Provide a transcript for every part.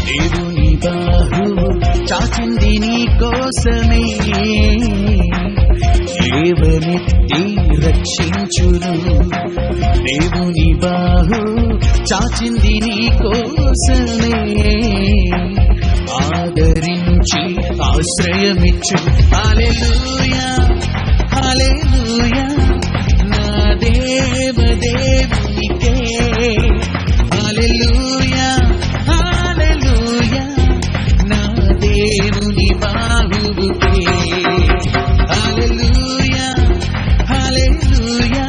దేవుని బాహువు చాచింది నీ కోసమే, లేవనెత్తి రక్షించును. దేవుని బాహువు చాచింది నీ కోసమే, ఆదరించి ఆశ్రయమిచ్చు. హల్లెలూయా హల్లెలూయా నా దేవదేవునికే. హల్లెలూయా హల్లెలూయా నా దేవుని బాహువుకే. హల్లెలూయా హల్లెలూయా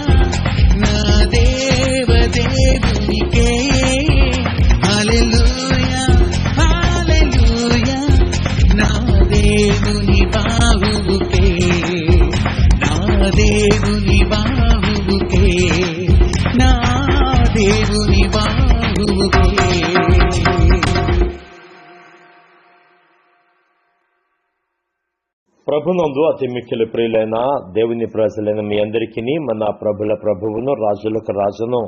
నా దేవదేవునికే. హల్లెలూయా హల్లెలూయా నా దేవుని బాహువుకే. నా దేవుని బాహువుకే. నా దేవుని బాహువుకే. ప్రభునందు అతి మిక్కిలి ప్రియులైన దేవుని ప్రజలైన మీ అందరికీ మన ప్రభుల ప్రభువును రాజులకు రాజును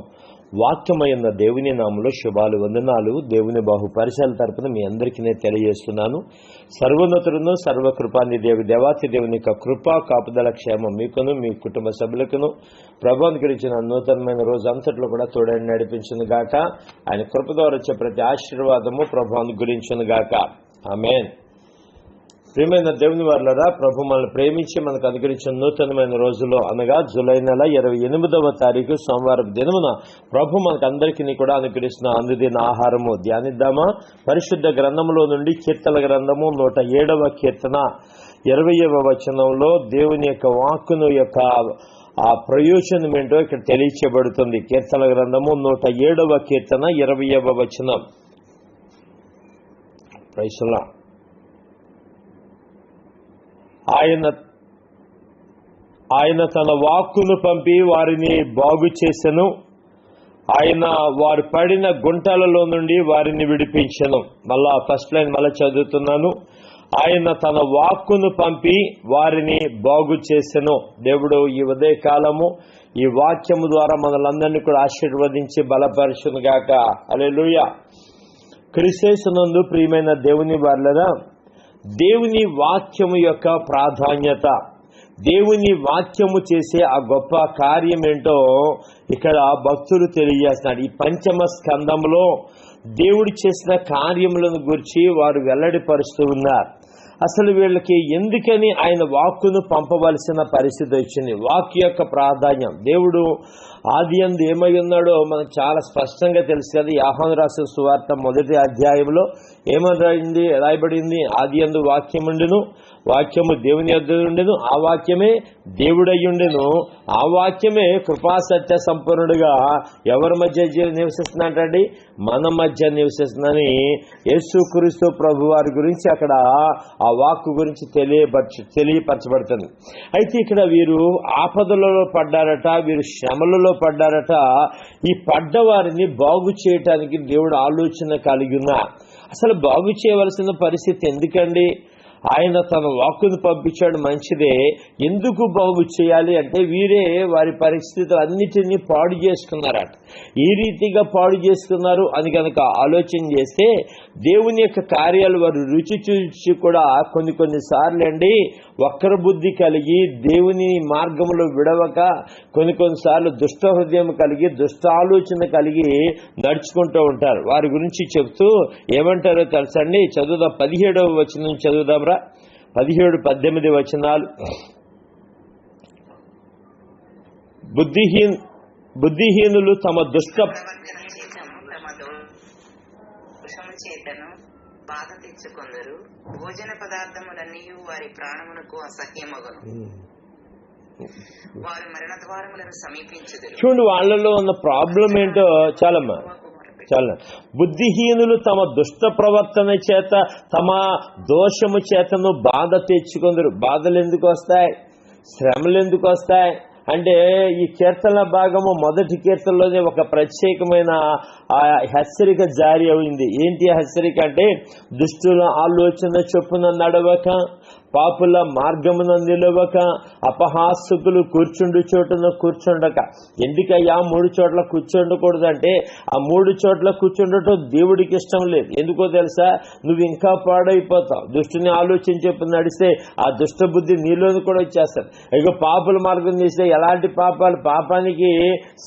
వాక్యమైన దేవుని నామములో శుభాలు వందనాలు. దేవుని బాహుపరిచయాల తరపున మీ అందరికీ నేను తెలియజేస్తున్నాను. సర్వోన్నతుడును సర్వకృపాని దేవాతి దేవుని యొక్క కృపా కాపుదల క్షేమం మీకును మీ కుటుంబ సభ్యులకును ప్రభువుని గురించిన నూతనమైన రోజు అంతట్లో కూడా తోడని నడిపించును గాక. ఆయన కృప ద్వారా వచ్చే ప్రతి ఆశీర్వాదము ప్రభువుని గురించును గాక. ఆమేన్. ప్రియమైన దేవుని వారులారా, ప్రభు మనల్ని ప్రేమించి మనకు అనుగ్రహించిన నూతనమైన రోజులో అనగా జూలై నెల 28వ తారీఖు సోమవారం దినమున ప్రభు మనకు అందరికీ కూడా అనుగ్రహిస్తున్న అందుదిన ఆహారము ధ్యానిద్దామా. పరిశుద్ధ గ్రంథములో నుండి కీర్తన గ్రంథము 107వ కీర్తన 20వ వచనంలో దేవుని యొక్క వాక్కును యొక్క ఆ ప్రయోజనం ఏంటో ఇక్కడ తెలియచేయబడుతుంది. కీర్తన గ్రంథము 107వ కీర్తన 20వ వచనం. Praise the lord. ఆయన తన వాక్కును పంపి వారిని బాగు చేసెను. ఆయన వారు పడిన గుంటలలో నుండి వారిని విడిపించెను. మళ్ళా ఫస్ట్ లైన్ మళ్ళీ చదువుతున్నాను. ఆయన తన వాక్కును పంపి వారిని బాగు చేసెను. దేవుడు ఈ ఉదయ కాలము ఈ వాక్యము ద్వారా మనలందరినీ కూడా ఆశీర్వదించి బలపరచును గాక. హల్లెలూయా. క్రీస్తునందు ప్రియమైన దేవుని వారలారా, దేవుని వాక్యము యొక్క ప్రాధాన్యత, దేవుని వాక్యము చేసే ఆ గొప్ప కార్యం ఏంటో ఇక్కడ భక్తులు తెలియజేస్తున్నారు. ఈ పంచమ స్కందంలో దేవుడు చేసిన కార్యములను గురించి వారు వెల్లడిపరుస్తూ ఉన్నారు. అసలు వీళ్ళకి ఎందుకని ఆయన వాక్కును పంపవలసిన పరిస్థితి వచ్చింది, వాక్కు యొక్క ప్రాధాన్యం. దేవుడు ఆది యందు ఏమై ఉన్నాడో మనకు చాలా స్పష్టంగా తెలుసు కదా. యోహాను రాసిన సువార్త 1వ అధ్యాయంలో ఏమని రాయబడింది? ఆది యందు వాక్యముండెను, వాక్యము దేవుని యొద్ద ఉండెను, ఆ వాక్యమే దేవుడయ్యుండెను, ఆ వాక్యమే కృపాసత్య సంపూర్ణుడుగా ఎవరి మధ్య నివసిస్తున్నట్టండి? మన మధ్య నివసిస్తుందని యేసుక్రీస్తు ప్రభు వారి గురించి అక్కడ ఆ వాక్కు గురించి తెలియపరచబడుతుంది. అయితే ఇక్కడ వీరు ఆపదలలో పడ్డారట, వీరు శ్రమలలో పడ్డారట. ఈ పడ్డవారిని బాగు చేయటానికి దేవుడు ఆలోచన కలిగి ఉన్నారు. అసలు బాగు చేయవలసిన పరిస్థితి ఎందుకండి? ఆయన తన వాక్కును పంపించాడు, మంచిదే. ఎందుకు బాగు చేయాలి అంటే వీరే వారి పరిస్థితులు అన్నిటినీ పాడు చేసుకున్నారట. ఈ రీతిగా పాడు చేసుకున్నారు అని కనుక ఆలోచన చేస్తే దేవుని యొక్క కార్యాలు వారు రుచి చూచి కూడా కొన్నిసార్లు అండి వక్ర బుద్ధి కలిగి దేవుని మార్గంలో విడవక కొన్నిసార్లు దుష్ట హృదయం కలిగి దుష్ట ఆలోచన కలిగి నడుచుకుంటూ ఉంటారు. వారి గురించి చెప్తూ ఏమంటారో తెలుసండి? చదువుదాం. 17వ వచనం చదువుదాంరా. 17-18 వచనాలు. బుద్ధిహీనులు తమ దుష్ట చేతను బాధ తెచ్చుకొందరు, భోజన పదార్థములన్నీ వారి ప్రాణమునకు అసహ్యమగును, వారు మరణ ద్వారములను సమీపించుదురు. చూడండి, వాళ్ళలో ఉన్న ప్రాబ్లం ఏంటో చాలా బుద్ధిహీనులు తమ దుష్ట ప్రవర్తన చేత తమ దోషము చేతను బాధ తెచ్చుకొందరు. బాధలు ఎందుకు వస్తాయి? శ్రమలు ఎందుకు వస్తాయి అంటే ఈ కీర్తన భాగము మొదటి కీర్తనలోనే ఒక ప్రత్యేకమైన హెచ్చరిక జారీ అయింది. ఏంటి హెచ్చరిక అంటే దుష్టుల ఆలోచన చొప్పున నడవక పాపుల మార్గమున నిలవక అపహాసకులు కూర్చుండు చోటున కూర్చుండక. ఎందుకయ్యా 3 చోట్ల కూర్చుండకూడదంటే ఆ 3 చోట్ల కూర్చుండటం దేవుడికి ఇష్టం లేదు. ఎందుకో తెలుసా? నువ్వు ఇంకా పాడైపోతావు. దుష్టుని ఆలోచన చెప్పి నడిస్తే ఆ దుష్ట బుద్ధి నీలోని కూడా వచ్చేస్తుంది. ఇక పాపుల మార్గం చేస్తే ఎలాంటి పాపాలు? పాపానికి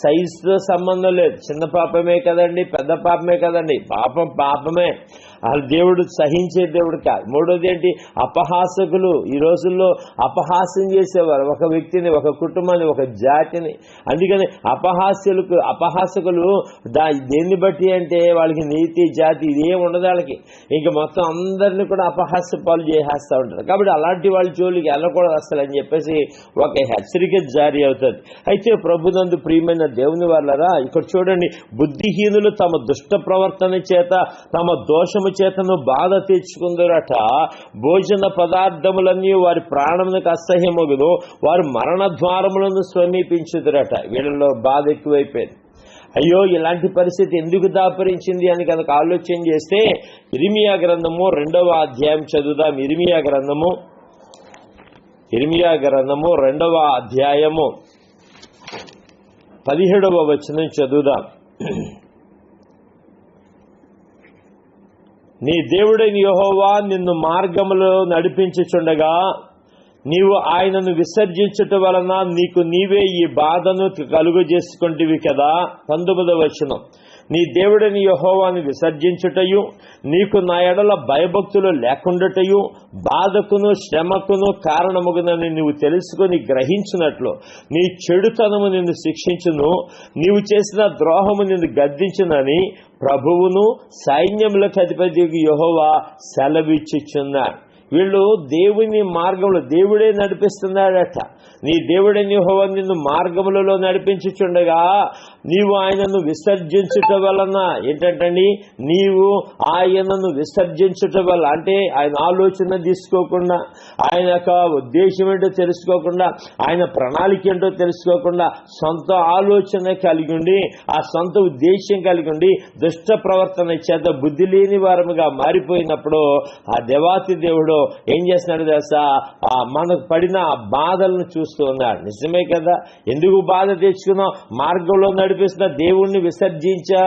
సైజుతో సంబంధం లేదు. చిన్న పాపమే కదండి, పెద్ద పాపమే కదండి, పాపం పాపమే. అది దేవుడు సహించే దేవుడు కాదు. మూడోది ఏంటి? అపహాసకులు. ఈ రోజుల్లో అపహాస్యం చేసేవారు ఒక వ్యక్తిని, ఒక కుటుంబాన్ని, ఒక జాతిని. అందుకని అపహాసకులు దేన్ని బట్టి అంటే వాళ్ళకి నీతి జాతి ఇదేం ఉండదు వాళ్ళకి. ఇంక మొత్తం అందరినీ కూడా అపహాస్య పాలు చేసేస్తూ ఉంటారు. కాబట్టి అలాంటి వాళ్ళ జోలికి వెళ్ళకూడదు అసలు అని చెప్పేసి ఒక హెచ్చరిక జారీ అవుతుంది. అయితే ప్రభునందు ప్రియమైన దేవుని వాళ్ళరా, ఇక్కడ చూడండి, బుద్ధిహీనులు తమ దుష్ట ప్రవర్తన చేత తమ దోషము చేతను బాధ తెచ్చుకుందరట. భోజన పదార్థములన్నీ వారి ప్రాణమునకు అసహ్యమగును, వారు మరణ ద్వారములను సమీపించుదురట. వీళ్ళలో బాధ ఎక్కువైపోయింది. అయ్యో, ఇలాంటి పరిస్థితి ఎందుకు దాపరించింది అని కనుక ఆలోచన చేస్తే ఇర్మియా గ్రంథము 2వ అధ్యాయం చదువుదాం. ఇర్మియా గ్రంథము 2వ అధ్యాయము 17వ వచనం చదువుదాం. నీ దేవుడైన యెహోవా నిన్ను మార్గములో నడిపించుచుండగా నీవు ఆయనను విసర్జించుట వలన నీకు నీవే ఈ బాధను కలుగజేసుకుంటివి కదా. 19వ వచనం, నీ దేవుడని యెహోవాను విసర్జించుటయు నీకు నా ఎడల భయభక్తులు లేకుండాటయు బాధకును శ్రమకును కారణముగునని నీవు తెలుసుకుని గ్రహించినట్లు నీ చెడుతనము నిన్ను శిక్షించును, నీవు చేసిన ద్రోహము నిన్ను గద్దించునని ప్రభువును సైన్యములకు అధిపతి యెహోవా సెలవిచ్చుచున్నాడు. వీళ్ళు దేవుని మార్గంలో దేవుడే నడిపిస్తున్నాడట. నీ దేవుడైన యెహోవా నిన్ను మార్గములలో నడిపించుచుండగా నీవు ఆయనను విసర్జించుట వలన ఏంటంటండి, నీవు ఆయనను విసర్జించుట వల్ల అంటే ఆయన ఆలోచన తీసుకోకుండా, ఆయన యొక్క ఉద్దేశం ఏంటో తెలుసుకోకుండా, ఆయన ప్రణాళిక ఏంటో తెలుసుకోకుండా సొంత ఆలోచన కలిగి ఉండి, ఆ సొంత ఉద్దేశం కలిగి ఉండి దుష్ట ప్రవర్తన చేత బుద్ధి లేని వారముగా మారిపోయినప్పుడు ఆ దేవాతి దేవుడు ఏం చేస్తున్నాడు తెలుసా? మనకు పడిన ఆ బాధలను చూస్తూ ఉన్నాడు. నిజమే కదా? ఎందుకు బాధ తెచ్చుకున్నాం? మార్గంలో నడిపిస్తున్న దేవుణ్ణి విసర్జించా,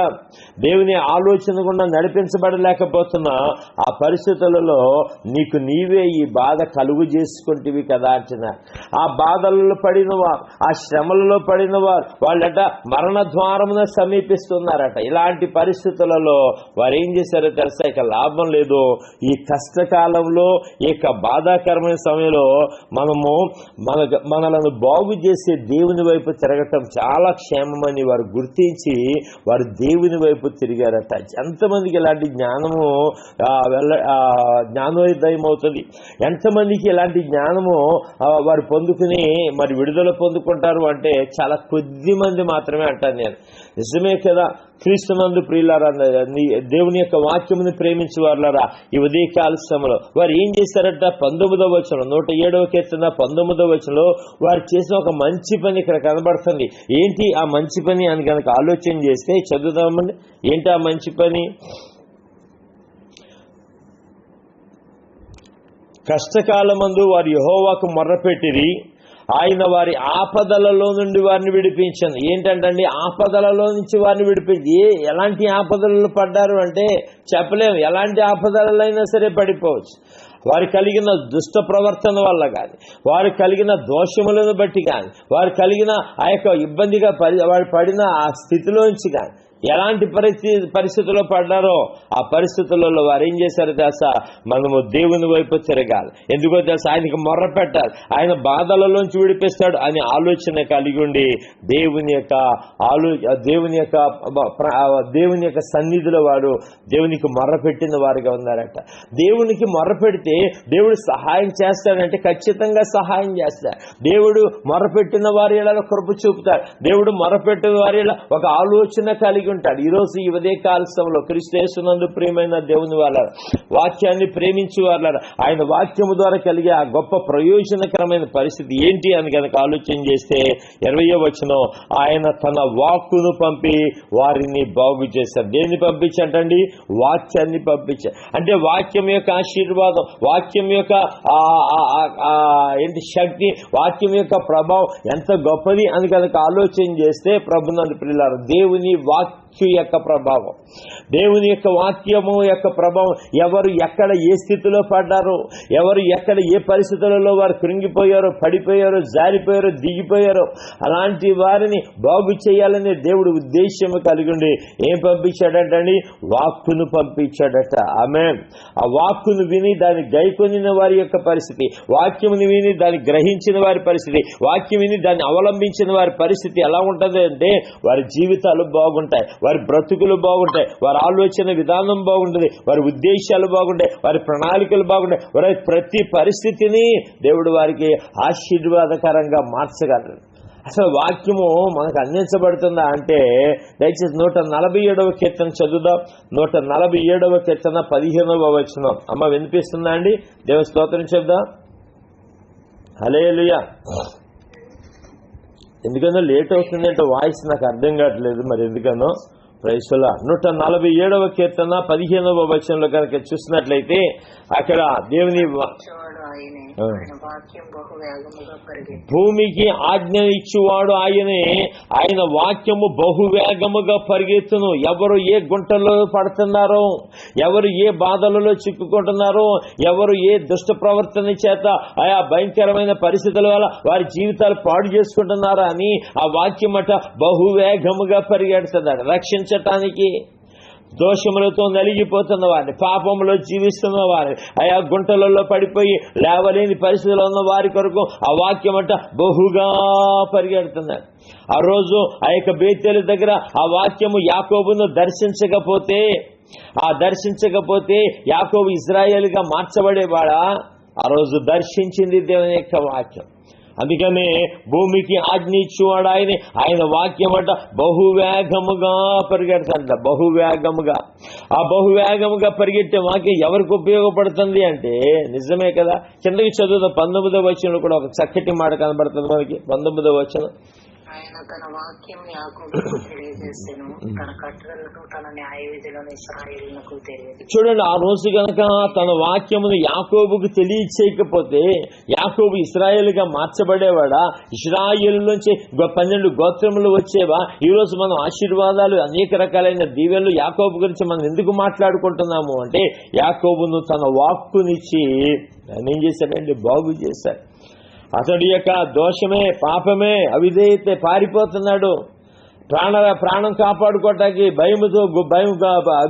దేవుని ఆలోచన గుండా నడిపించబడలేకపోతున్నా ఆ పరిస్థితులలో నీకు నీవే ఈ బాధ కలుగు చేసుకుంటేవి కదా అంటున్నారు. ఆ బాధలలో పడిన వారు, ఆ శ్రమలలో పడిన వారు వాళ్ళట మరణ ద్వారమున సమీపిస్తున్నారట. ఇలాంటి పరిస్థితులలో వారు ఏం చేశారో తెలుసా? ఇక లాభం లేదు. ఈ కష్టకాలంలో, ఈ బాధాకరమైన సమయంలో మనలను బాగు చేసే దేవుని వైపు తిరగటం చాలా క్షేమమని వారు గుర్తించి వారు దేవుని వైపు తిరిగారట. ఎంతమందికి ఇలాంటి జ్ఞానోదయం అవుతుంది? ఎంతమందికి ఇలాంటి జ్ఞానము వారు పొందుకుని మరి విడుదల పొందుకుంటారు అంటే చాలా కొద్ది మంది మాత్రమే అంటాను నేను. నిజమే కదా? క్రీస్తునందు ప్రియులారా, దేవుని యొక్క వాక్యమును ప్రేమించే వారులారా, ఈ ఉదయకాల సమయంలో వారు ఏం చేశారట? 19వ వచనం, 107వ కీర్తన 19వ వచనంలో వారు చేసిన ఒక మంచి పని ఇక్కడ కనబడుతుంది. ఏంటి ఆ మంచి పని అని కనుక ఆలోచన చేస్తే చదువుదామండి. ఏంటి ఆ మంచి పని? కష్టకాలమందు వారు యెహోవాకు మొర్రపెట్టిరి, ఆయన వారి ఆపదలలో నుండి వారిని విడిపించింది. ఏంటంటే ఆపదలలో నుంచి వారిని విడిపించి, ఎలాంటి ఆపదలలో పడ్డారు అంటే చెప్పలేము. ఎలాంటి ఆపదలైనా సరే పడిపోవచ్చు. వారు కలిగిన దుష్ట ప్రవర్తన వల్ల కానీ, వారు కలిగిన దోషములను బట్టి కానీ, వారు కలిగిన ఆ యొక్క ఇబ్బందిగా వారు పడిన ఆ స్థితిలోంచి కానీ ఎలాంటి పరిస్థితుల్లో పడ్డారో ఆ పరిస్థితులలో వారు ఏం చేశారు తెలుసా? మనము దేవుని వైపు తిరగాలి. ఎందుకో తెలుసా? ఆయనకి మొర్ర పెట్టాలి. ఆయన బాధలలోంచి విడిపిస్తాడు అని ఆలోచన కలిగి ఉండి దేవుని యొక్క సన్నిధిలో వారు దేవునికి మొర్ర పెట్టిన వారుగా ఉన్నారట. దేవునికి మొర్ర పెడితే దేవుడు సహాయం చేస్తాడంటే ఖచ్చితంగా సహాయం చేస్తాడు. దేవుడు మొర్ర పెట్టిన వారి ఇలా కృప చూపుతాడు. దేవుడు మొర్ర పెట్టిన వారి ఒక ఆలోచన కలిగి కలిగి ఉంటాడు. ఈరోజు ఈ ఉదయకాల సమయంలో క్రీస్తు యేసునందు ప్రియమైన దేవుని వాళ్ళారు, వాక్యాన్ని ప్రేమించి వాళ్ళారు, ఆయన వాక్యము ద్వారా కలిగే ఆ గొప్ప ప్రయోజనకరమైన పరిస్థితి ఏంటి అని కనుక ఆలోచన చేస్తే 20వ వచనం, ఆయన తన వాక్కును పంపి వారిని బాగు చేశారు. దేన్ని పంపించండి? వాక్యాన్ని పంపించారు. అంటే వాక్యం యొక్క ఆశీర్వాదం, వాక్యం యొక్క ఏంటి శక్తి, వాక్యం యొక్క ప్రభావం ఎంత గొప్పది అని కనుక ఆలోచన చేస్తే ప్రభునందు ప్రియులారా, దేవుని వాక్యం యొక్క ప్రభావం, దేవుని యొక్క వాక్యము యొక్క ప్రభావం, ఎవరు ఎక్కడ ఏ స్థితిలో పడ్డారో, ఎవరు ఎక్కడ ఏ పరిస్థితులలో వారు కృంగిపోయారో, పడిపోయారో, జారిపోయారో, దిగిపోయారో, అలాంటి వారిని బాగు చేయాలనే దేవుడు ఉద్దేశము కలిగి ఉండి ఏం పంపించాడటండి? వాక్కును పంపించాడట. ఆమేన్. ఆ వాక్కును విని దాన్ని గైకొనిన వారి యొక్క పరిస్థితి, వాక్యమును విని దాన్ని గ్రహించిన వారి పరిస్థితి, వాక్యం విని దాన్ని అవలంబించిన వారి పరిస్థితి ఎలా ఉంటుంది అంటే వారి జీవితాలు బాగుంటాయి, వారి బ్రతుకులు బాగుంటాయి, వారి ఆలోచన విధానం బాగుంటుంది, వారి ఉద్దేశాలు బాగుంటాయి, వారి ప్రణాళికలు బాగుంటాయి, వారి ప్రతి పరిస్థితిని దేవుడు వారికి ఆశీర్వాదకరంగా మార్చగలరు. అసలు వాక్యము మనకు అందించబడుతుందా అంటే దయచేసి 147వ కీర్తన చదువుదాం. 147వ కీర్తన 15వ వచనం. అమ్మ వినిపిస్తుందా అండి? దేవుని స్తోత్రం చెప్దాం. హల్లెలూయా. ఎందుకనో లేట్ అవుతుందంటే వాయిస్ నాకు అర్థం కావట్లేదు, మరి ఎందుకనో. Praise the lord. 147వ కీర్తన 15వ వచనంలో కనుక చూసినట్లయితే అక్కడ దేవుని భూమికి ఆజ్ఞ ఇచ్చువాడు ఆయనే, ఆయన వాక్యము బహువేగముగా పరిగెత్తును. ఎవరు ఏ గుంటలో పడుతున్నారో, ఎవరు ఏ బాధలలో చిక్కుకుంటున్నారో, ఎవరు ఏ దుష్ట ప్రవర్తన చేత ఆయా భయంకరమైన పరిస్థితుల వల్ల వారి జీవితాలు పాడు చేసుకుంటున్నారో అని ఆ వాక్యం అట బహువేగముగా పరిగెడుతున్నాడు రక్షించటానికి. దోషములతో నలిగిపోతున్న వారిని, పాపంలో జీవిస్తున్న వారిని, ఆయా గుంటలలో పడిపోయి లేవలేని పరిస్థితుల్లో ఉన్న వారి కొరకు ఆ వాక్యం అంట బహుగా పరిగెడుతున్నాడు. ఆ రోజు ఆ యొక్క బేతేలు దగ్గర ఆ వాక్యము యాకోబును దర్శించకపోతే యాకోబు ఇశ్రాయేలుగా మార్చబడేవాడా? ఆ రోజు దర్శించింది దేవుని యొక్క వాక్యం. అందుకనే భూమికి ఆజ్ఞ ఇచ్చేవాడు ఆయన, ఆయన వాక్యం అంట బహువేగముగా పరిగెడతాడంట. బహువేగముగా, ఆ బహువేగముగా పరిగెట్టే వాక్యం ఎవరికి ఉపయోగపడుతుంది అంటే నిజమే కదా. కిందకి చదువుతాం 19వ వచనంలో కూడా ఒక చక్కటి మాట కనబడుతుంది మనకి. 19వ వచనం, ఆయన తన వాక్యం యాకోబుకు తెలియజేసెను, తన కట్టడలను తన న్యాయ విధులను ఇశ్రాయేలునకు తెలియదు. చూడండి, ఆ రోజు గనక తన వాక్యమును యాకోబుకు తెలియచేయకపోతే యాకోబు ఇశ్రాయేలుగా మార్చబడేవాడా? ఇశ్రాయేలు నుంచి 12 గోత్రములు వచ్చేవా? ఈ రోజు మనం ఆశీర్వాదాలు, అనేక రకాలైన దీవెనలు యాకోబు గురించి మనం ఎందుకు మాట్లాడుకుంటున్నాము అంటే యాకోబును తన వాక్కునిచ్చి ఆయన ఏం చేశాడండి? బాగు చేశాడు. అతడి యొక్క దోషమే, పాపమే, అవిధేయతే పారిపోతున్నాడు. ప్రాణం కాపాడుకోవటానికి భయముతో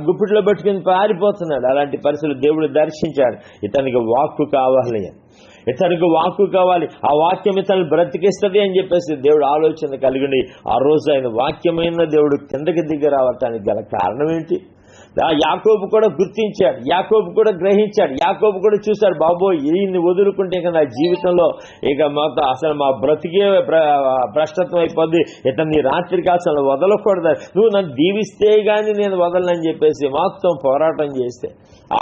గుప్పిట్లో పెట్టుకుని పారిపోతున్నాడు. అలాంటి పరిస్థితులు దేవుడు దర్శించాడు. ఇతనికి వాక్కు కావాలి, ఇతనికి వాక్కు కావాలి, ఆ వాక్యం ఇతను బ్రతికిస్తుంది అని చెప్పేసి దేవుడు ఆలోచన కలిగి ఆ రోజు ఆయన వాక్యమైన దేవుడు కిందకి దిగి రావటానికి గల కారణం ఏంటి? యాకోబు కూడా గుర్తించాడు, యాకోబు కూడా గ్రహించాడు, యాకోబు కూడా చూశాడు, బాబోయ్ ఈయన్ని వదులుకుంటే ఇక నా జీవితంలో ఇక మొత్తం అసలు మా బ్రతికే భ్రష్టత్వం అయిపోద్ది, ఇతన్ని రాత్రికి అసలు వదలకూడదు, నువ్వు నన్ను దీవిస్తే గాని నేను వదలనని చెప్పేసి మొత్తం పోరాటం చేస్తే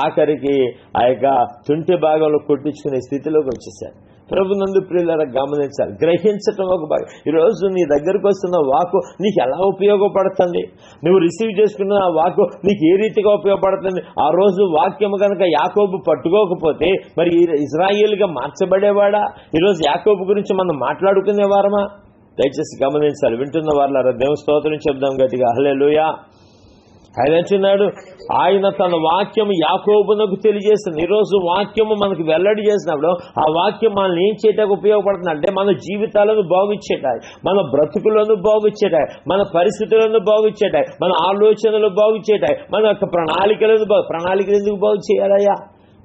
ఆఖరికి ఆ యొక్క తుంటి భాగంలో కొట్టించుకునే స్థితిలోకి వచ్చేసాడు. ప్రభునందు ప్రియులారా గమనించాలి, గ్రహించటం ఒక భాగం. ఈరోజు నీ దగ్గరకు వస్తున్న వాక్కు నీకు ఎలా ఉపయోగపడుతుంది? నువ్వు రిసీవ్ చేసుకున్న ఆ వాక్కు నీకు ఏ రీతిగా ఉపయోగపడుతుంది? ఆ రోజు వాక్యము కనుక యాకోబు పట్టుకోకపోతే మరి ఇశ్రాయేలుగా మార్చబడేవాడా? ఈరోజు యాకోబు గురించి మనం మాట్లాడుకునేవారమా? దయచేసి గమనించాలి. వింటున్న వాళ్ళారా దేవుని స్తోత్రం చెప్దాం గట్టిగా. హల్లెలూయా. ఆయన అంటున్నాడు, ఆయన తన వాక్యం యాకోబునకు తెలియజేస్తుంది. ఈరోజు వాక్యము మనకు వెల్లడి చేసినప్పుడు ఆ వాక్యం మనల్ని ఏం చేయడానికి ఉపయోగపడుతుంది అంటే మన జీవితాలను బాగుచ్చేటాయి, మన బ్రతుకులను బాగుచ్చేటాయి, మన పరిస్థితులను బాగుచ్చేటాయి, మన ఆలోచనలు బాగుచ్చేటాయి, మన యొక్క ప్రణాళికలు ఎందుకు బాగు చేయాలయ్యా?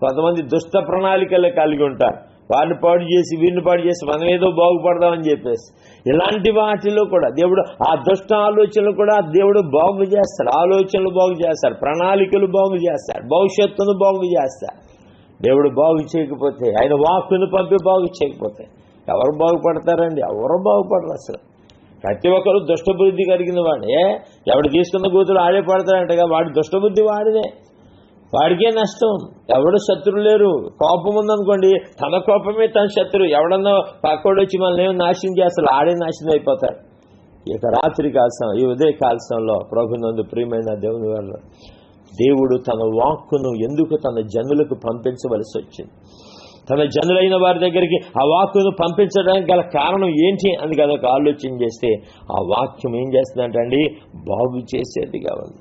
కొంతమంది దుష్ట ప్రణాళికలు కలిగి ఉంటారు. వారిని పాడు చేసి వీరిని పాడు చేసి మనం ఏదో బాగుపడదామని చెప్పేసి ఇలాంటి వాటిలో కూడా దేవుడు ఆ దుష్ట ఆలోచనలు కూడా దేవుడు బాగు చేస్తాడు. ఆలోచనలు బాగు చేస్తాడు, ప్రణాళికలు బాగు చేస్తాడు, భవిష్యత్తును బాగు చేస్తాడు. దేవుడు బాగు చేయకపోతే, ఆయన వాక్కును పంపి బాగు చేయకపోతే ఎవరు బాగుపడతారండి? ఎవరు బాగుపడరు అసలు. ప్రతి ఒక్కరు దుష్టబుద్ధి కలిగిన వాడే. ఎవడు తీసుకున్న కూతురు ఆడే పడతాడంటగా, వాడి దుష్టబుద్ధి వాడిదే, వాడికే నష్టం. ఎవడు శత్రువు లేరు. కోపం ఉందనుకోండి, తన కోపమే తన శత్రువు. ఎవడన్నా పక్కోడు వచ్చి మనల్ని ఏమో నాశనం చేస్తాడు, ఆడే నాశనం అయిపోతాడు. ఇక రాత్రి కాల్సం, ఈ ఉదయ కాల్సంలో ప్రభునందు ప్రియమైన దేవుని వల్ల దేవుడు తన వాక్కును ఎందుకు తన జనులకు పంపించవలసి వచ్చింది, తన జనులైన వారి దగ్గరికి ఆ వాక్కును పంపించడానికి గల కారణం ఏంటి అని కనుక ఆలోచన చేస్తే, ఆ వాక్యం ఏం చేస్తుందంటండి, బాగు చేసేదిగా ఉంది.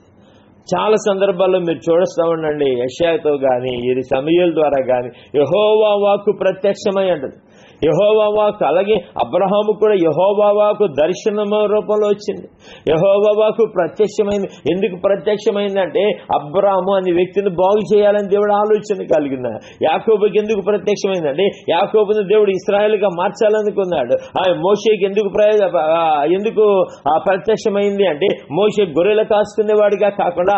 చాలా సందర్భాల్లో మీరు చూస్తూ ఉండండి, యెషయాతో కానీ ఈ సమూయేలు ద్వారా కానీ యెహోవా వాక్కు ప్రత్యక్షమై అంటది. యెహోవా వాక్కు, అలాగే అబ్రహాము కూడా యెహోవా వాక్కు దర్శనం రూపంలో వచ్చింది. యెహోవా వాక్కు ప్రత్యక్షమైంది. ఎందుకు ప్రత్యక్షమైందంటే అబ్రాహాము అనే వ్యక్తిని బాగు చేయాలని దేవుడు ఆలోచన కలిగిన. యాకోబుకి ఎందుకు ప్రత్యక్షమైందంటే యాకోబుని దేవుడు ఇశ్రాయేలుగా మార్చాలనుకున్నాడు. మోషేకి ఎందుకు ప్రత్యక్షమైంది అంటే మోషే గొర్రెలు కాసుకునేవాడిగా కాకుండా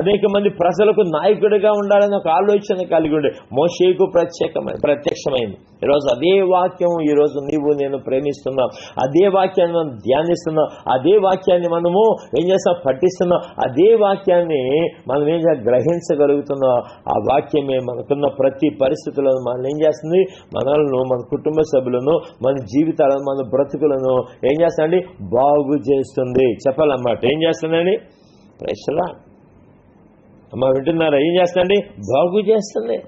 అనేక మంది ప్రజలకు నాయకుడిగా ఉండాలని ఒక ఆలోచన కలిగి ఉండే మోషేకు ప్రత్యక్షమైంది. ఈరోజు అదే వాక్యం ఈరోజు నీవు నేను ప్రేమిస్తున్నాం, అదే వాక్యాన్ని మనం ధ్యానిస్తున్నాం, అదే వాక్యాన్ని మనము ఏం చేస్తాం, పఠిస్తున్నాం, అదే వాక్యాన్ని మనం ఏం గ్రహించగలుగుతున్నాం. ఆ వాక్యమే మనకున్న ప్రతి పరిస్థితులను మనం ఏం చేస్తుంది, మనల్ని, మన కుటుంబ సభ్యులను, మన జీవితాలను, మన బ్రతుకులను ఏం చేస్తుందండి, బాగు చేస్తుంది. చెప్పాలన్నమాట. ఏం చేస్తుందండి, ప్రైస్లా అమ్మ వింటున్నారా? ఏం చేస్తుందండి, బాగు చేస్తుంది.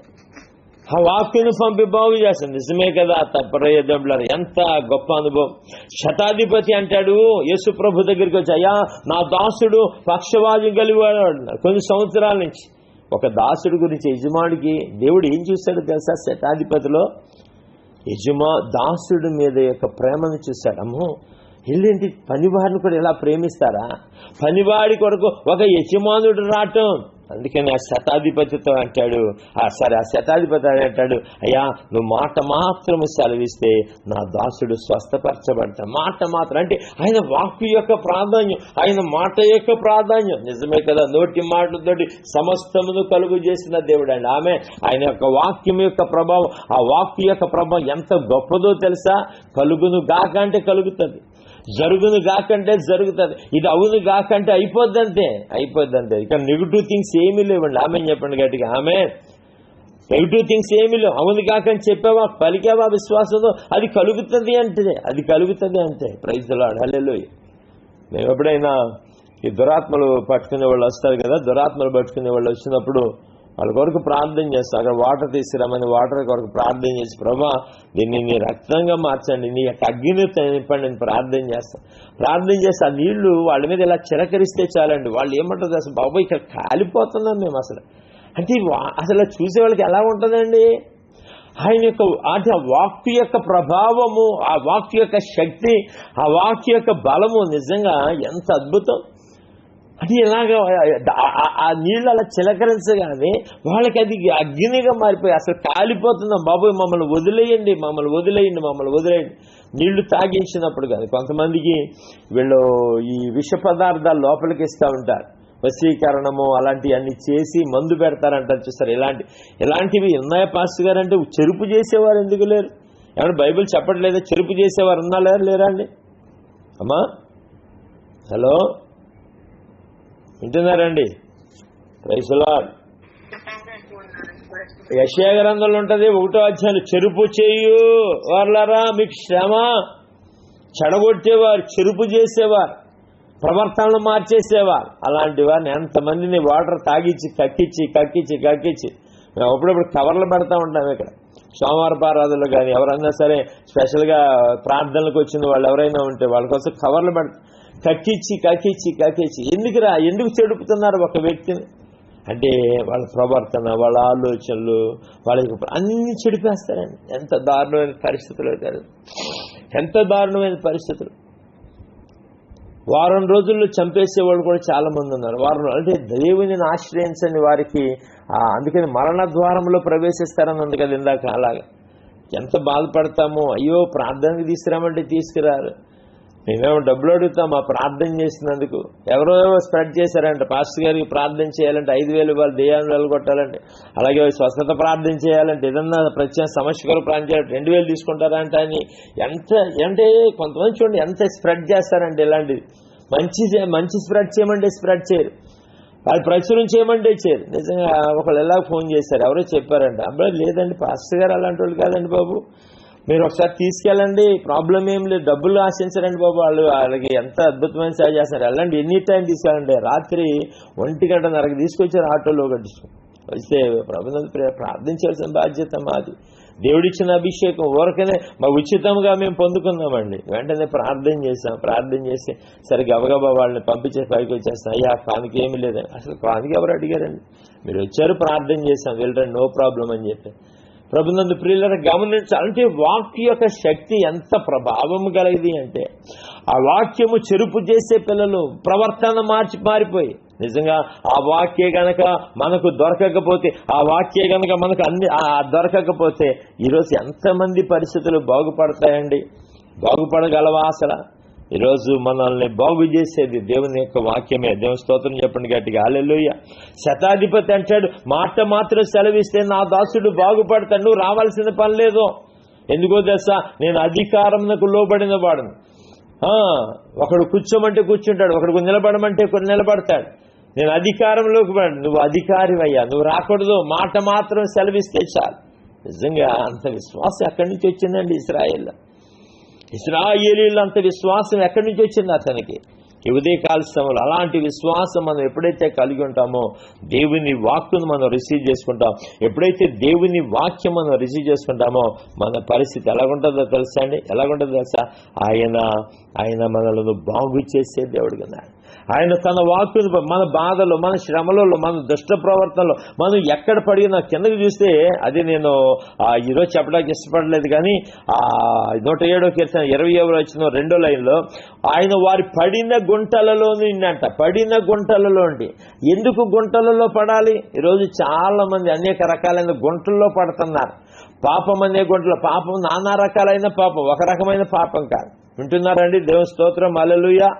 ఆ వాక్యను పంపి బాగు చేస్తుంది. నిజమే కదా, తప్పరయ్యేదంటారు. ఎంత గొప్ప అనుభవం. శతాధిపతి అంటాడు యేసు ప్రభు దగ్గరికి వచ్చి, అయ్యా నా దాసుడు పక్షవాదం కలిగివాడు అన్నాడు. కొన్ని సంవత్సరాల నుంచి ఒక దాసుడు గురించి యజమానికి దేవుడు ఏం చూశాడు తెలుసా? శతాధిపతిలో దాసుడి మీద యొక్క ప్రేమను చూశాడు. అమ్మో, ఇల్లేంటి, పనివాడిని కూడా ఇలా ప్రేమిస్తారా? పనివాడి కొరకు ఒక యజమానుడు రావటం. అందుకని ఆ శతాధిపతితో అంటాడు, ఆ శతాధిపతి అంటాడు, అయ్యా నువ్వు మాట మాత్రము సెలవిస్తే నా దాసుడు స్వస్థపరచబడతాడు. మాట మాత్రం అంటే ఆయన వాక్కు యొక్క ప్రాధాన్యం, ఆయన మాట యొక్క ప్రాధాన్యం. నిజమే కదా, నోటి మాటలతోటి సమస్తమును కలుగు చేసిన దేవుడు అండి. ఆమె ఆయన యొక్క వాక్యం యొక్క ప్రభావం, ఆ వాక్కు యొక్క ప్రభావం ఎంత గొప్పదో తెలుసా? కలుగును గాక అంటే కలుగుతుంది, జరుగును గాకంటే జరుగుతుంది, ఇది అవును గాకంటే అయిపోద్దంతే. ఇక నెగిటివ్ థింగ్స్ ఏమీ లేవండి. ఆమె చెప్పండి గట్టిగా, ఆమె నెగిటివ్ థింగ్స్ ఏమీ లేవు. అవును కాకని చెప్పావా, పలికావా విశ్వాసంతో, అది కలుగుతుంది అంతే. ప్రైజ్ ది లార్డ్, హల్లెలూయా. మేము ఎప్పుడైనా ఈ దురాత్మలు పట్టుకునే వాళ్ళు వస్తారు కదా, దురాత్మలు పట్టుకునే వాళ్ళు వచ్చినప్పుడు వాళ్ళ కొరకు ప్రార్థన చేస్తాం. అక్కడ వాటర్ తీసుకురామని వాటర్ కొరకు ప్రార్థన చేసి, ప్రభా దీన్ని నీ రక్తంగా మార్చండి, నీ యొక్క అగ్గిని నింపండి అని ప్రార్థన చేస్తాం. ప్రార్థన చేస్తే ఆ నీళ్లు వాళ్ళ మీద ఇలా చిలకరిస్తే చాలండి. వాళ్ళు ఏమంటారు అసలు, బాబు ఇక్కడ కాలిపోతున్నాం మేము అసలు అంటే. అసలు చూసే వాళ్ళకి ఎలా ఉంటుందండి? ఆయన యొక్క ఆ వాక్కు యొక్క ప్రభావము, ఆ వాక్కు యొక్క శక్తి, ఆ వాక్కు యొక్క బలము నిజంగా ఎంత అద్భుతం. అది ఇలాగా ఆ నీళ్ళు అలా చిలకరించగానే వాళ్ళకి అది అగ్నిగా మారిపోయి అసలు కాలిపోతున్నాం. బాబోయ్ మమ్మల్ని వదిలేయండి. నీళ్లు తాగించినప్పుడు కానీ కొంతమందికి వీళ్ళు ఈ విష పదార్థాలు లోపలికి ఇస్తూ ఉంటారు, వశీకరణము అలాంటివన్నీ చేసి మందు పెడతారంటారు చూస్తారు. ఇలాంటివి ఉన్నాయా పాస్టర్ గారు అంటే, చెరుపు చేసేవారు ఎందుకు లేరు? ఏమన్నా బైబిల్ చెప్పట్లేదా చెరుపు చేసేవారు ఉన్నారా లేరా అండి? అమ్మా హలో, వింటున్నారండి? Praise the lord. యెషయా గ్రంథంలో ఉంటుంది 1వ అధ్యాయం, చెరుపు చేయు వారులారా మీకు శ్రమ. చెడగొట్టేవారు, చెరుపు చేసేవారు, ప్రవర్తనలు మార్చేసేవారు, అలాంటి వారిని ఎంతమందిని వాటర్ తాగిచ్చి కక్కిచ్చి మేము అప్పుడప్పుడు కవర్లు పెడతా ఉంటాం. ఇక్కడ సోమవారపు ఆరాధనలు కానీ ఎవరైనా సరే స్పెషల్గా ప్రార్థనలకు వచ్చిన వాళ్ళు ఎవరైనా ఉంటే వాళ్ళ కోసం కవర్లు కక్కిచ్చి ఎందుకు చెడుపుతున్నారు ఒక వ్యక్తిని అంటే, వాళ్ళ ప్రవర్తన, వాళ్ళ ఆలోచనలు, వాళ్ళ అన్ని చెడిపేస్తారండి. ఎంత దారుణమైన పరిస్థితులు. వారం రోజుల్లో చంపేసే వాళ్ళు కూడా చాలా మంది ఉన్నారు. వారం అంటే దేవుని ఆశ్రయించని వారికి అందుకని మరణ ద్వారంలో ప్రవేశిస్తారని ఉంది కదా ఇందాక. అలాగా ఎంత బాధపడతామో. అయ్యో ప్రార్థనకి తీసుకురామంటే తీసుకురారు. నేనేమో డబ్బులు అడుగుతాం మా ప్రార్థన చేసినందుకు. ఎవరో స్ప్రెడ్ చేశారంట, పాస్టర్ గారికి ప్రార్థన చేయాలంటే 5,000 ఇవ్వాలి, దెయ్యాన్ని వెళ్ళగొట్టాలంటే, అలాగే స్వస్థత ప్రార్థన చేయాలంటే, ఏదన్నా ప్రత్యేక సమస్య కొరకు ప్రార్థన చేయాలంటే 2,000 తీసుకుంటారంట అని. ఎంత అంటే కొంతమంది చూడండి ఎంత స్ప్రెడ్ చేస్తారంటే ఇలాంటిది. మంచి స్ప్రెడ్ చేయమంటే స్ప్రెడ్ చేయరు, వాళ్ళు ప్రచురం చేయమంటే చేయరు. నిజంగా ఒకళ్ళు ఎలా ఫోన్ చేశారు, ఎవరో చెప్పారంట, అబ్బాయి లేదండి పాస్టర్ గారు అలాంటి వాళ్ళు కాదండి బాబు, మీరు ఒకసారి తీసుకెళ్ళండి, ప్రాబ్లం ఏం లేదు, డబ్బులు ఆశించరండి బాబు, వాళ్ళకి ఎంత అద్భుతమైన సేవ చేస్తారు, వెళ్ళండి, ఎనీ టైం తీసుకెళ్ళండి. రాత్రి 1:30 తీసుకొచ్చారు ఆటోలో కట్టించు వస్తే ప్రభుత్వం ప్రార్థించాల్సిన బాధ్యత మాది. దేవుడిచ్చిన అభిషేకం ఊరకనే మా ఉచితంగా మేము పొందుకున్నామండి. వెంటనే ప్రార్థన చేసి సరే గబగబా వాళ్ళని పంపించే పైకి వచ్చేస్తాం. అయ్యా కానుక ఏమీ లేదండి. అసలు కానుక ఎవరు అడిగారండి, మీరు వచ్చారు ప్రార్థన చేశాం వెళ్ళండి నో ప్రాబ్లం అని చెప్పి. ప్రభునందు ప్రియులను గమనించాలంటే వాక్య యొక్క శక్తి ఎంత ప్రభావం కలిగింది అంటే, ఆ వాక్యము చెరుపు చేసే పిల్లలు ప్రవర్తన మారిపోయి, నిజంగా ఆ వాక్యే గనక మనకు దొరకకపోతే, ఆ వాక్యే గనక మనకు దొరకకపోతే ఈరోజు ఎంతమంది పరిస్థితులు బాగుపడతాయండి? బాగుపడగలవా అసలు? ఈరోజు మనల్ని బాగు చేసేది దేవుని యొక్క వాక్యమే. దేవుని స్తోత్రం చెప్పండి గట్టిగా, హల్లెలూయా. శతాధిపతి అంటాడు, మాట మాత్రం సెలవిస్తే నా దాసుడు బాగుపడతాడు, నువ్వు రావాల్సిన పని లేదు. ఎందుకో తెలుసా, నేను అధికారమునకు లోబడిన వాడును. ఒకడు కూర్చోమంటే కూర్చుంటాడు, ఒకడు నిలబడమంటే నిలబడతాడు. నేను అధికారంలోకి నువ్వు అధికారివయ్యా, నువ్వు రాకూడదు, మాట మాత్రం సెలవిస్తే చాలు. నిజంగా అంత విశ్వాసం ఎక్కడి నుంచి వచ్చిందండి ఇశ్రాయేలీయులు అంత విశ్వాసం ఎక్కడి నుంచి వచ్చింది అతనికి? ఈ ఉదయకాల సమయంలో అలాంటి విశ్వాసం మనం ఎప్పుడైతే కలిగి ఉంటామో దేవుని వాక్కును మనం రిసీవ్ చేసుకుంటాం. ఎప్పుడైతే దేవుని వాక్యం మనం రిసీవ్ చేసుకుంటామో మన పరిస్థితి ఎలాగుంటుందో తెలుసా అండి? ఎలాగుంటుందో తెలుసా? ఆయన మనలను బాగు చేసే దేవుడుగా ఉన్నాడు. ఆయన తన వాక్కును మన బాధలో, మన శ్రమలలో, మన దుష్ట ప్రవర్తనలో మనం ఎక్కడ పడినా కిందకి చూస్తే, అది నేను ఈరోజు చెప్పడానికి ఇష్టపడలేదు కానీ 107వ కీర్తన 20వ వచనం 2వ లైన్లో, ఆయన వారి పడిన గుంటలలో నిండంట. పడిన గుంటలలో అండి. ఎందుకు గుంటలలో పడాలి? ఈరోజు చాలా మంది అనేక రకాలైన గుంటల్లో పడుతున్నారు. పాపం అనే గుంటలో, పాపం నానా రకాలైన పాపం, ఒక రకమైన పాపం కాదు. వింటున్నారండి? దేవుని స్తోత్రం, హల్లెలూయా.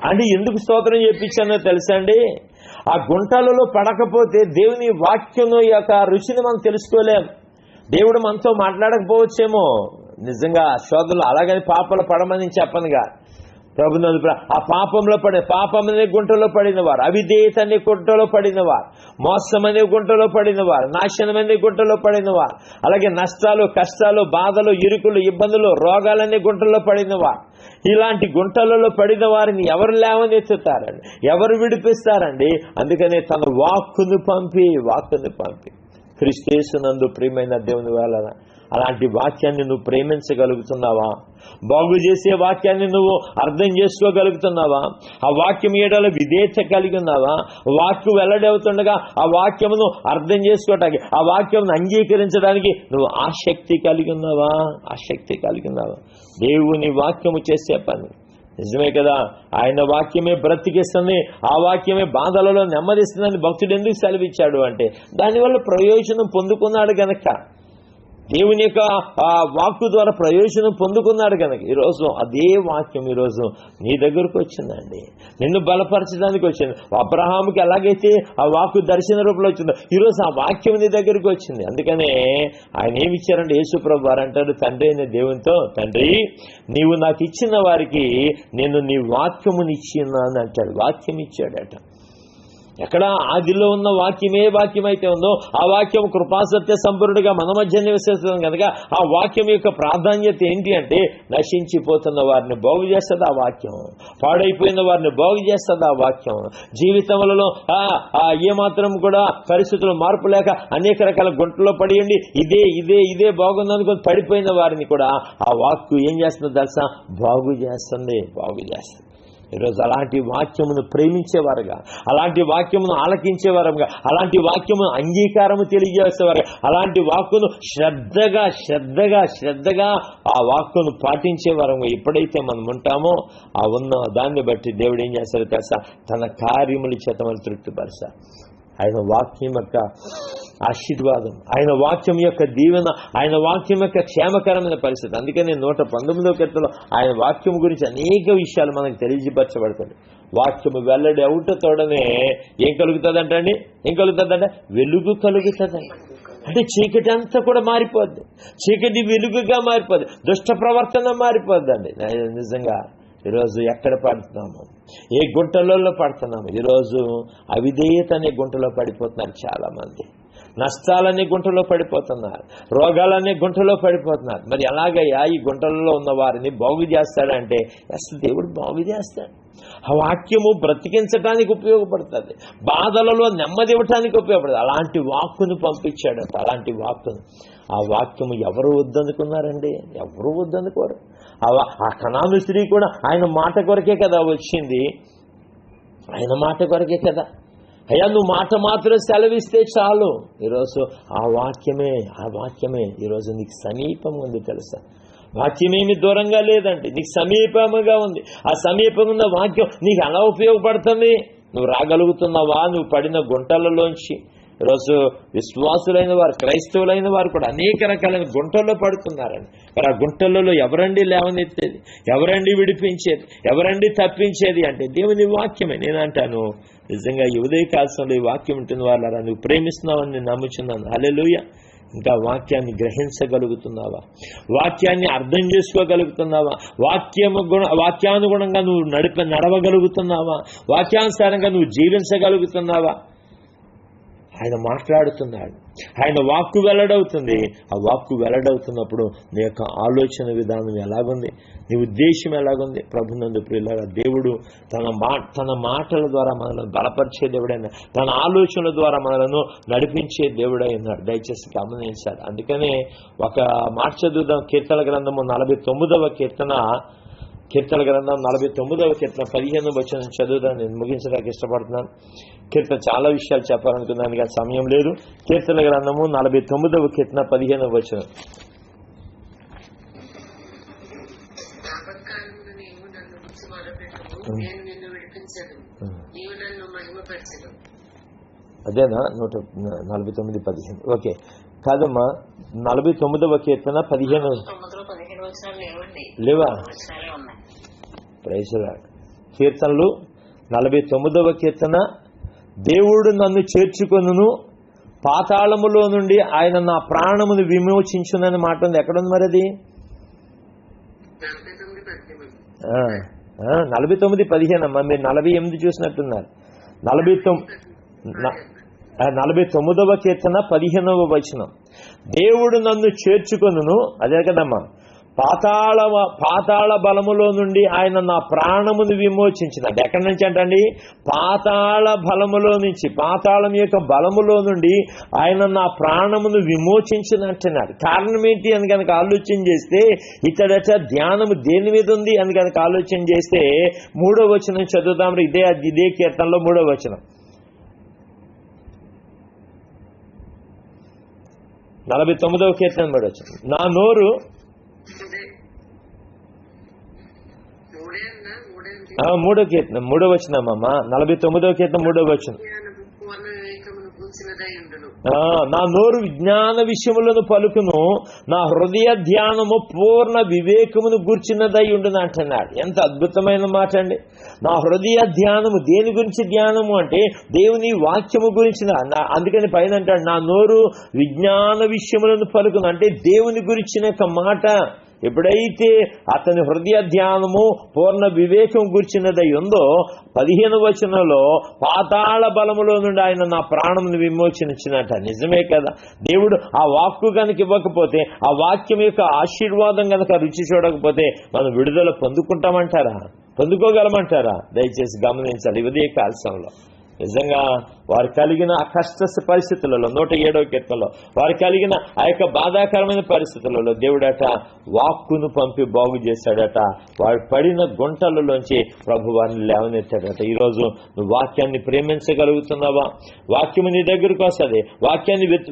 అంటే ఎందుకు స్తోత్రం చెప్పించానో తెలుసా అండి? ఆ గుంటలలో పడకపోతే దేవుని వాక్యం యొక్క రుచిని మనం తెలుసుకోలేం. దేవుడు మనతో మాట్లాడకపోవచ్చేమో. నిజంగా శోధనలు అలాగని పాపలు పడమని చెప్పనుగా. ప్రభునందు ఆ పాపం అనే గుంటలో పడినవారు, అవిధేయత అనే గుంటలో పడినవారు, మోసం అనే గుంటలో పడినవారు, నాశనం అనే గుంటలో పడినవారు, అలాగే నష్టాలు, కష్టాలు, బాధలు, ఇరుకులు, ఇబ్బందులు, రోగాలనే గుంటలో పడినవారు. ఇలాంటి గుంటలలో పడిన వారిని ఎవరు లేవనెత్తుతారండి? ఎవరు విడిపిస్తారండి? అందుకనే తన వాక్కును పంపి క్రీస్తు యేసునందు ప్రియమైన దేవుని వలన అలాంటి వాక్యాన్ని నువ్వు ప్రేమించగలుగుతున్నావా? బాగు చేసే వాక్యాన్ని నువ్వు అర్థం చేసుకోగలుగుతున్నావా? ఆ వాక్యం ఏడలో విధేయత కలిగి ఉన్నావా? వాక్యం వెల్లడవుతుండగా ఆ వాక్యమును అర్థం చేసుకోవటానికి, ఆ వాక్యమును అంగీకరించడానికి నువ్వు ఆసక్తి కలిగి ఉన్నావా? దేవుని వాక్యము చేసే పని నిజమే కదా. ఆయన వాక్యమే బ్రతికిస్తుంది, ఆ వాక్యమే బాధలలో నెమ్మదిస్తుందని భక్తుడు ఎందుకు సెలవిచ్చాడు అంటే, దానివల్ల ప్రయోజనం పొందుకున్నాడు గనక, దేవుని యొక్క వాక్కు ద్వారా ప్రయోజనం పొందుకున్నాడు కనుక ఈరోజు అదే వాక్యం ఈరోజు నీ దగ్గరకు వచ్చిందండి. నిన్ను బలపరచడానికి వచ్చింది. అబ్రహాముకి ఎలాగైతే ఆ వాక్కు దర్శన రూపంలో వచ్చిందో ఈరోజు ఆ వాక్యం నీ దగ్గరకు వచ్చింది. అందుకనే ఆయన ఏమి ఇచ్చారంటే, యేసు ప్రభు వారు అంటారు తండ్రి అయిన దేవునితో, తండ్రి నీవు నాకు ఇచ్చిన వారికి నేను నీ వాక్యముని ఇచ్చినాను అంటాడు. వాక్యం ఇచ్చాడట. ఎక్కడ ఆదిలో ఉన్న వాక్యమే వాక్యం అయితే ఉందో ఆ వాక్యం కృపాసత్య సంపూర్ణుడిగా మన మధ్య నివసిస్తుంది కనుక ఆ వాక్యం యొక్క ప్రాధాన్యత ఏంటి అంటే, నశించిపోతున్న వారిని బాగు చేస్తుంది ఆ వాక్యం, పాడైపోయిన వారిని బాగు చేస్తుంది ఆ వాక్యం. జీవితంలో ఏమాత్రం కూడా పరిస్థితులు మార్పు లేక అనేక రకాల గుంటలో పడియండి, ఇదే బాగుందనుకుని పడిపోయిన వారిని కూడా ఆ వాక్కు ఏం చేస్తుందో తెలుసా? బాగు చేస్తుంది. ఈరోజు అలాంటి వాక్యమును ప్రేమించేవారుగా, అలాంటి వాక్యమును ఆలకించేవారుగా, అలాంటి వాక్యమును అంగీకారము తెలియజేసేవారుగా, అలాంటి వాక్కును శ్రద్ధగా ఆ వాక్కును పాటించేవారుగా ఎప్పుడైతే మనం ఉంటామో ఉన్న దాన్ని బట్టి దేవుడు ఏం చేస్తారో తెలుసా? తన కార్యముల చేత మనం తృప్తిపరుస్తారు. ఆయన వాక్యం యొక్క ఆశీర్వాదం, ఆయన వాక్యం యొక్క దీవెన, ఆయన వాక్యం యొక్క క్షేమకరమైన పరిస్థితి. అందుకని 119వ కీర్తనలో ఆయన వాక్యం గురించి అనేక విషయాలు మనకు తెలియజపరచబడుతుంది. వాక్యము వెల్లడి అవుటతోడనే ఏం కలుగుతుందంటే వెలుగు కలుగుతుందండి. అంటే చీకటి అంతా కూడా మారిపోద్ది, చీకటి వెలుగుగా మారిపోద్ది, దుష్ట ప్రవర్తన మారిపోద్దండి. నిజంగా ఈరోజు ఎక్కడ పడుతున్నాము, ఏ గుంటలలో పడుతున్నాము? ఈరోజు అవిధేయత అనే గుంటలో పడిపోతున్నారు చాలా మంది, నష్టాలనే గుంటలో పడిపోతున్నారు, రోగాలనే గుంటలో పడిపోతున్నారు. మరి ఎలాగయ్యా ఈ గుంటలలో ఉన్న వారిని బాగు చేస్తాడంటే అసలు దేవుడు బాగు చేస్తాడు. ఆ వాక్యము బ్రతికించడానికి ఉపయోగపడుతుంది, బాధలలో నెమ్మది ఇవ్వటానికి ఉపయోగపడుతుంది. అలాంటి వాక్కును పంపించాడట, అలాంటి వాక్కును. ఆ వాక్యము ఎవరు వద్దనుకున్నారండి? ఎవరు వద్దనుకోరు. ఆ కనాను స్త్రీ కూడా ఆయన మాట కొరకే కదా వచ్చింది, ఆయన మాట కొరకే కదా. అయ్యా నువ్వు మాట మాత్రం సెలవిస్తే చాలు. ఈరోజు ఆ వాక్యమే ఈరోజు నీకు సమీపంగా ఉంది. తెలుసా, వాక్యమేమి దూరంగా లేదండి, నీకు సమీపముగా ఉంది. ఆ సమీపంగా ఉన్న వాక్యం నీకు ఎలా ఉపయోగపడుతుంది? నువ్వు రాగలుగుతున్నావా? నువ్వు పడిన గుంటలలోంచి. ఈరోజు విశ్వాసులైన వారు, క్రైస్తవులైన వారు కూడా అనేక రకాలైన గుంటల్లో పడుతున్నారండి. మరి ఆ గుంటలలో ఎవరండి లేవనెత్తేది, ఎవరండి విడిపించేది, ఎవరండి తప్పించేది అంటే దేవుని వాక్యమే. నేనంటాను నిజంగా ఈ ఉదయ కాలంలో ఈ వాక్యం ఉంటుంది వాళ్ళరా, నువ్వు ప్రేమిస్తున్నావని నేను నమ్ముచున్నాను. హల్లెలూయా. ఇంకా వాక్యాన్ని గ్రహించగలుగుతున్నావా? వాక్యాన్ని అర్థం చేసుకోగలుగుతున్నావా? వాక్యానుగుణంగా నువ్వు నడవగలుగుతున్నావా? వాక్యానుసారంగా నువ్వు జీవించగలుగుతున్నావా? ఆయన మాట్లాడుతున్నాడు, ఆయన వాక్కు వెల్లడవుతుంది. ఆ వాక్కు వెల్లడవుతున్నప్పుడు నీ యొక్క ఆలోచన విధానం ఎలాగుంది, నీ ఉద్దేశం ఎలాగుంది? ప్రభునందు ప్రియులారా, దేవుడు తన మాటల ద్వారా మనల్ని బలపరిచే దేవుడైనా, తన ఆలోచనల ద్వారా మనలను నడిపించే దేవుడై ఉన్నాడు. దయచేసి గమనించాలి. అందుకనే ఒక మాట చదువుదాం. కీర్తన గ్రంథము 49వ కీర్తన, కీర్తన గ్రంథం 49వ కీర్తన 15వ వచనం చదువుదాం. నేను ముగించడానికి ఇష్టపడుతున్నాను. కీర్తన చాలా విషయాలు చెప్పాలనుకున్నాను కానీ సమయం లేదు. కీర్తన గ్రంథము 49వ కీర్తన 15వ వచనం. అదేనా 149:15? ఓకే కాదమ్మా, 49వ కీర్తన 15 లేవా? Praise lord. కీర్తనలు 49వ కీర్తన, దేవుడు నన్ను చేర్చుకొనును, పాతాళములో నుండి ఆయన నా ప్రాణమును విమోచించునని మాట ఉంది. ఎక్కడుంది మరి అది? 49:15 అమ్మా. మీరు 48 చూసినట్టున్నారు. 49వ కీర్తన 15వ వచనం. దేవుడు నన్ను చేర్చుకొనును, అదే కదమ్మా, పాతాళ బలములో నుండి ఆయన నా ప్రాణమును విమోచించినాడు. ఎక్కడి నుంచి అంటండి? పాతాళ బలములో నుంచి, పాతాళం యొక్క బలములో నుండి ఆయన నా ప్రాణమును విమోచించినట్టున్నాడు. కారణం ఏంటి అని కనుక ఆలోచన చేస్తే, ఇతడట ధ్యానము దేని మీద ఉంది అని కనుక ఆలోచన చేస్తే 3వ వచనం చదువుదాం. ఇదే కీర్తనలో 3వ వచనం. 49వ కీర్తన 3వ వచనం. నా నోరు 3వ కీర్తన 3వ వచనమమ్మ. 49వ కీర్తన 3వ వచనం. నా నోరు విజ్ఞాన విషయములను పలుకును, నా హృదయ ధ్యానము పూర్ణ వివేకమును గూర్చినదై ఉండును అంటున్నాడు. ఎంత అద్భుతమైన మాట అండి. నా హృదయ ధ్యానము దేని గురించి ధ్యానము అంటే దేవుని వాక్యము గురించి. అందుకని పైన అంటాడు నా నోరు విజ్ఞాన విషయములను పలుకును అంటే దేవుని గురించిన ఒక మాట. ఎప్పుడైతే అతని హృదయ ధ్యానము పూర్ణ వివేకం గుర్చినదై ఉందో 15వ వచనంలో పాతాళ బలములో నుండి ఆయన నా ప్రాణమును విమోచించినట్ట. నిజమే కదా. దేవుడు ఆ వాక్కు కనుక ఇవ్వకపోతే, ఆ వాక్యం యొక్క ఆశీర్వాదం కనుక రుచి చూడకపోతే మనం విడుదల పొందుకోగలమంటారా? దయచేసి గమనించాలి. ఉదయ కాల్సంలో నిజంగా వారు కలిగిన ఆ కష్ట పరిస్థితులలో 107వ కీర్తనలో వారు కలిగిన ఆ యొక్క బాధాకరమైన పరిస్థితులలో దేవుడట వాక్కును పంపి బాగు చేశాడట. వారు పడిన గుంటలలోంచి ప్రభు వారిని లేవనెత్తాడట. ఈరోజు నువ్వు వాక్యాన్ని ప్రేమించగలుగుతున్నావా? వాక్యము నీ దగ్గరకు వస్తుంది.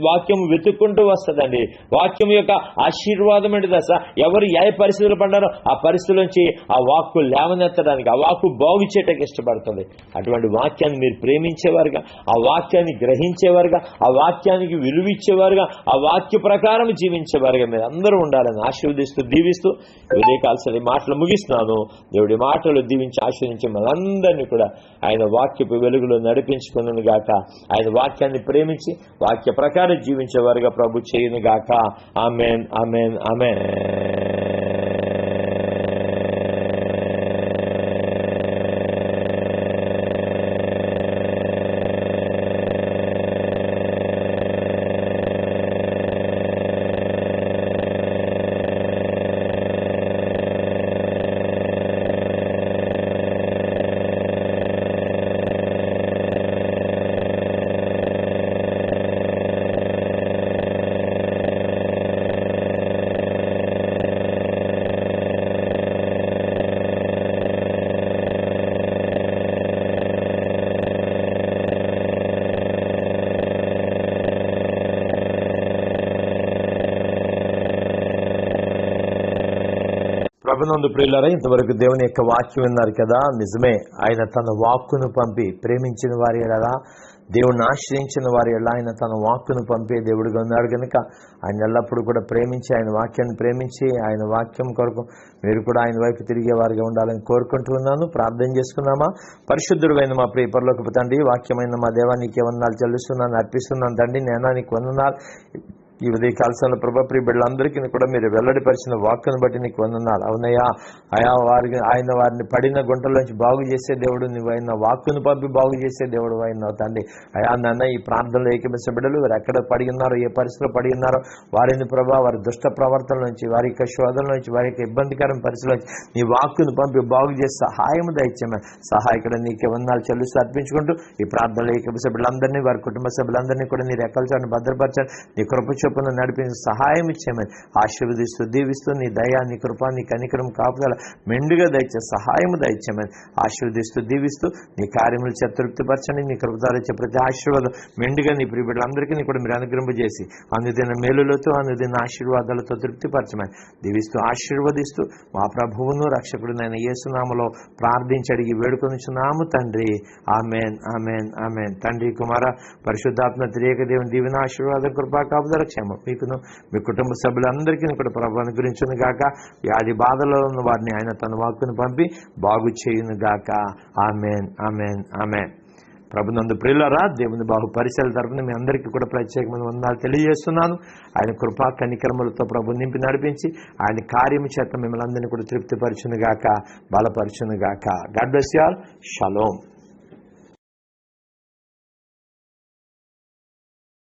వాక్యము వెతుక్కుంటూ వస్తుందండి. వాక్యం యొక్క ఆశీర్వాదం ఏంటి దశ? ఎవరు ఏ పరిస్థితులు పడ్డారో ఆ పరిస్థితుల నుంచి ఆ వాక్కు లేవనెత్తడానికి, ఆ వాక్కు బాగు చేయటానికి ఇష్టపడుతుంది. అటువంటి వాక్యాన్ని మీరు ప్రేమించేవారుగా, ఆ వాక్యాన్ని గ్రహించేవారుగా, ఆ వాక్యానికి విలువిచ్చేవారుగా, ఆ వాక్య ప్రకారం జీవించేవారుగా మీరు అందరూ ఉండాలని ఆశీర్వదిస్తూ దీవిస్తూ ఉదయకాల్సిన మాటలు ముగిస్తున్నాను. దేవుడి మాటలు దీవించి ఆశీర్వించి మనందరినీ కూడా ఆయన వాక్యపు వెలుగులో నడిపించుకును గాక. ఆయన వాక్యాన్ని ప్రేమించి వాక్య ప్రకారం జీవించేవారుగా ప్రభు చేయును గాక. ఆమేన్, ఆమేన్, ఆమేన్. ప్రభునందు ప్రియులారా, ఇంతవరకు దేవుని యొక్క వాక్యం విన్నారు కదా. నిజమే, ఆయన తన వాక్కును పంపి ప్రేమించిన వారి ఎడలా, దేవుణ్ణి ఆశ్రయించిన వారి ఎడలా ఆయన తన వాక్కును పంపే దేవుడిగా ఉన్నాడు కనుక ఆయన ఎల్లప్పుడూ కూడా ప్రేమించి, ఆయన వాక్యాన్ని ప్రేమించి, ఆయన వాక్యం కొరకు మీరు కూడా ఆయన వైపు తిరిగే వారిగా ఉండాలని కోరుకుంటూ ఉన్నాను. ప్రార్థన చేసుకున్నామా? పరిశుద్ధుడైన మా ప్రియ పరలోకపు తండ్రి, వాక్యమైన మా దేవా నీకే వందనాలు చెల్లిస్తున్నాను, అర్పిస్తున్నాను తండ్రి. నేనా నీకు వందనాలు. ఈ ఉదయ కాలశంలో ప్రభా ప్రియ బిడ్డలందరికీ కూడా మీరు వెల్లడిపరిచిన వాక్కును బట్టి నీకు వందనాలు. అవునయ్యా, ఆయన వారిని పడిన గుంటలోంచి బాగు చేసే దేవుడు నువ్వు, ఆయన వాక్కును పంపి బాగు చేసే దేవుడు అయినావు తండ్రి. అయా నాన్న, ఈ ప్రాంతంలో ఏకమిస బిడ్డలు వారు ఎక్కడ పడి ఉన్నారో, ఏ పరిస్థితిలో పడి ఉన్నారో వారిని ప్రభా వారి దుష్ట ప్రవర్తన నుంచి, వారి యొక్క శోధన నుంచి, వారి యొక్క ఇబ్బందికరమైన పరిస్థితుల నుంచి నీ వాక్కును పంపి బాగు చేసి సహాయము దయచేయమని సహాయకుడు నీకే వందనాలు చెల్లిస్తూ అర్పించుకుంటూ ఈ ప్రాంతంలో ఏకమిస బిడ్డలందరినీ, వారి కుటుంబ సభ్యులందరినీ కూడా నీ రెక్కల చాటున భద్రపరచండి. నీ కృప చొప్పున నడిపించి సహాయం ఇచ్చేమని ఆశీర్వదిస్తూ దీవిస్తూ నీ దయ, నీ కృప, నీ కనికరం, కాపుదల మెండుగా దయచే సహాయము దయచేమని ఆశీర్వదిస్తూ దీవిస్తూ నీ కార్యములు తృప్తిపరచండి. నీ కృపదాలు ఇచ్చే ప్రతి ఆశీర్వాదం మెండుగా నీ ప్రియ బిడ్డలందరికీ కూడా మీరు అనుగ్రహింపజేసి అందుదిన మేలులతో, అందుదిన ఆశీర్వాదాలతో తృప్తిపరచమని దీవిస్తూ ఆశీర్వదిస్తూ మా ప్రభువును రక్షకుడునైన యేసునామములో ప్రార్థించి అడిగి వేడుకొనుచున్నాము తండ్రి. ఆమేన్, ఆమేన్, ఆమేన్. తండ్రి, కుమార, పరిశుద్ధాత్మ త్రియేక దేవుని దీవెన, ఆశీర్వాదం, కృపా, కాపుదల, క్షేమం మీకును మీ కుటుంబ సభ్యులందరికీ కూడా ప్రభు అనుగ్రహించును గాక. వ్యాధి బాధలో ఉన్న వారిని ఆయన తన వాక్కును పంపి బాగు చేయును గాక. ఆమేన్, ఆమేన్, ఆమేన్. ప్రభునందు ప్రియులారా, దేవుని బాహు పరిచయాల తరపున మీ అందరికీ కూడా ప్రత్యేకమైన వందనాలు తెలియజేస్తున్నాను. ఆయన కృపా కనికరములతో ప్రభు నింపి నడిపించి ఆయన కార్యము చేత మిమ్మల్ని అందరినీ కూడా తృప్తిపరచును గాక, బలపరచును గాక. God bless you all. Shalom.